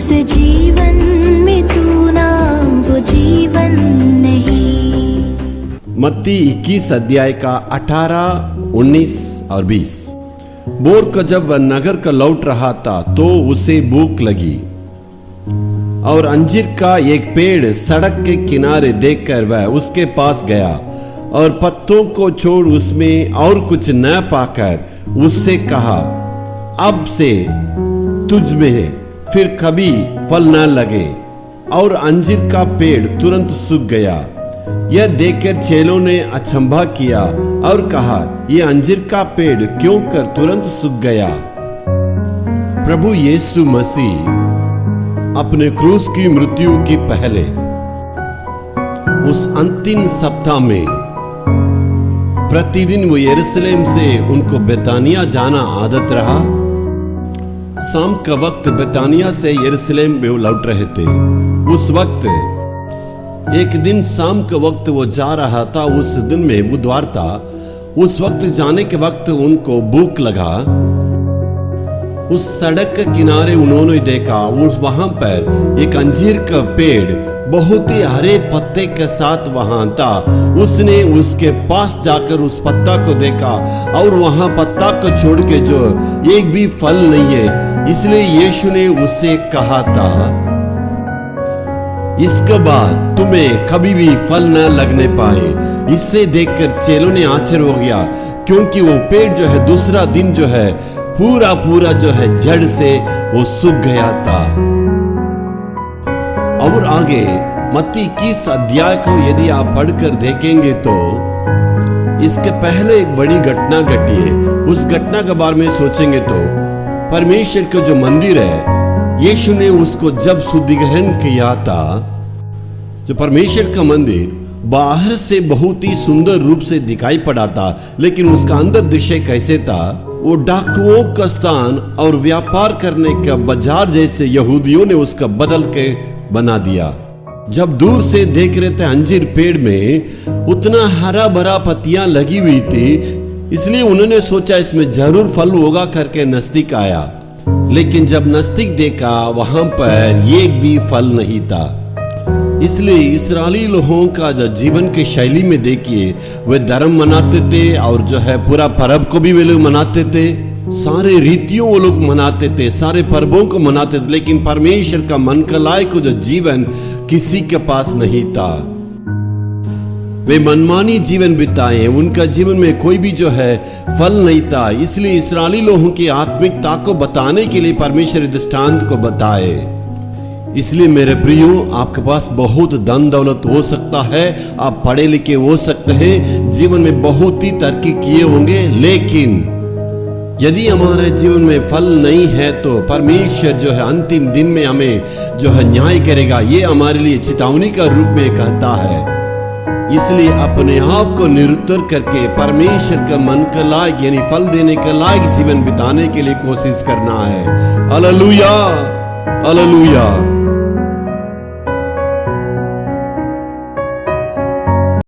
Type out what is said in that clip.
जिस जीवन में तू ना, वो जीवन नहीं। मत्ती 21 अध्याय का 18, 19 और 20। भोर को जब वह नगर का लौट रहा था तो उसे भूख लगी और अंजीर का एक पेड़ सड़क के किनारे देखकर वह उसके पास गया और पत्तों को छोड़ उसमें और कुछ न पाकर उससे कहा, अब से तुझ में फिर कभी फल न लगे। और अंजीर का पेड़ तुरंत सूख गया। यह देखकर चेलों ने अचंभा किया और कहा, यह अंजीर का पेड़ क्यों कर तुरंत सूख गया। प्रभु यीशु मसीह अपने क्रूस की मृत्यु की पहले उस अंतिम सप्ताह में प्रतिदिन वो यरूशलेम से उनको बेतानिया जाना आदत रहा। शाम का वक्त बेतानिया से यरूशलेम में लौट रहे थे। उस वक्त एक दिन शाम के वक्त वो जा रहा था। उस दिन में बुधवार था। उस वक्त जाने के वक्त उनको भूख लगा। उस सड़क के किनारे उन्होंने देखा, उस वहां पर एक अंजीर का पेड़ बहुत ही हरे पत्ते के साथ वहां था। उसने उसके पास जाकर उस पत्ता को देखा और वहां पत्ता को छोड़ के जो एक भी फल नहीं है। इसलिए यीशु ने उससे कहा था, इसके बाद तुम्हें कभी भी फल न लगने पाए। इससे देखकर चेलों ने आश्चर्य हो गया, क्योंकि वो पेड़ जो है दूसरा दिन जो है पूरा जो है जड़ से वो सूख गया था। और आगे मत्ती 21 अध्याय को यदि आप पढ़कर देखेंगे तो इसके पहले एक बड़ी घटना घटी है। उस घटना के बारे में सोचेंगे तो परमेश्वर का जो मंदिर है, यीशु ने उसको जब शुद्धिकरण किया था, जो परमेश्वर का मंदिर बाहर से बहुत ही सुंदर रूप से दिखाई पड़ा था, लेकिन उसका अंदर दृश्य कैसे था, वो डाकुओं का स्थान और व्यापार करने का बाजार जैसे यहूदियों ने उसका बदल के बना दिया। जब दूर से देख रहे थे अंजीर पेड़ में उतना हरा भरा पत्तियां लगी हुई थी, इसलिए उन्होंने सोचा इसमें जरूर फल होगा करके नजदीक आया। लेकिन जब नजदीक देखा वहां पर एक भी फल नहीं था। इसलिए इस्राएली लोगों का जो जीवन की शैली में देखिए, वे धर्म मनाते थे और जो है पूरा पर्व को भी वे लोग मनाते थे, सारे रीतियों वो लोग मनाते थे, सारे पर्वों को मनाते थे, लेकिन परमेश्वर का मन का लायक जो जीवन किसी के पास नहीं था। वे मनमानी जीवन बिताए, उनका जीवन में कोई भी जो है फल नहीं था। इसलिए इस्राएली लोगों की आत्मिकता को बताने के लिए परमेश्वर दृष्टांत को बताए। इसलिए मेरे प्रियो, आपके पास बहुत धन दौलत हो सकता है, आप पढ़े लिखे हो सकते हैं, जीवन में बहुत ही तरक्की किए होंगे, लेकिन यदि हमारे जीवन में फल नहीं है तो परमेश्वर जो है अंतिम दिन में हमें जो है न्याय करेगा। ये हमारे लिए चेतावनी का रूप में कहता है। इसलिए अपने आप को निरुत्तर करके परमेश्वर का मन का लायक यानी फल देने का लायक जीवन बिताने के लिए कोशिश करना है। Hallelujah, hallelujah.